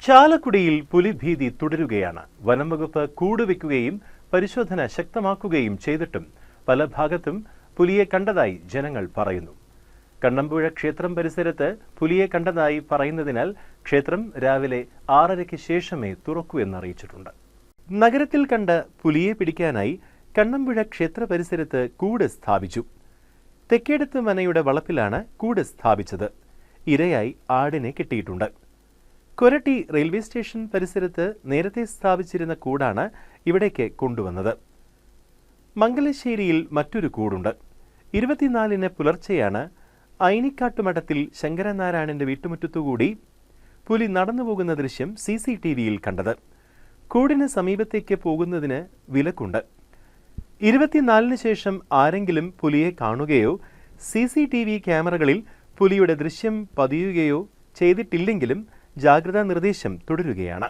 ചാലക്കുടിയിൽ പുലിഭീതി തുടരുകയാണ്. വനംവകുപ്പ് കൂടുവെക്കുകയും പരിശോധന ശക്തമാക്കുകയും ചെയ്തിട്ടും പല ഭാഗത്തും പുലിയെ കണ്ടതായി ജനങ്ങൾ പറയുന്നു. കണ്ണമ്പുഴ ക്ഷേത്രം പരിസരത്ത് പുലിയെ കണ്ടതായി പറയുന്നതിനാൽ ക്ഷേത്രം രാവിലെ 6:30-ക്ക് ശേഷമേ തുറക്കൂ എന്നറിയിച്ചിട്ടുണ്ട്. നഗരത്തിൽ കണ്ട പുലിയെ പിടിക്കാനായി കണ്ണമ്പുഴ ക്ഷേത്ര പരിസരത്ത് കൂട് സ്ഥാപിച്ചു. തെക്കേടത്ത് മനയുടെ വളപ്പിലാണ് കൂട് സ്ഥാപിച്ചത്. ഇരയായി ആടിനെ കെട്ടിയിട്ടുണ്ട്. കൊരട്ടി റെയിൽവേ സ്റ്റേഷൻ പരിസരത്ത് നേരത്തെ സ്ഥാപിച്ചിരുന്ന കൂടാണ് ഇവിടേക്ക് കൊണ്ടുവന്നത്. മംഗലശ്ശേരിയിൽ മറ്റൊരു കൂടുണ്ട്. 24-ന് പുലർച്ചെയാണ് ഐനിക്കാട്ടുമഠത്തിൽ ശങ്കരനാരായണന്റെ വീട്ടുമുറ്റത്തുകൂടി പുലി നടന്നുപോകുന്ന ദൃശ്യം CCTV-യിൽ കണ്ടത്. കൂടിന് സമീപത്തേക്ക് പോകുന്നതിന് വിലക്കുണ്ട്. 24-ന് ശേഷം ആരെങ്കിലും പുലിയെ കാണുകയോ CCTV ക്യാമറകളിൽ പുലിയുടെ ദൃശ്യം പതിയുകയോ ചെയ്തിട്ടില്ലെങ്കിലും ജാഗ്രതാ നിർദ്ദേശം തുടരുകയാണ്.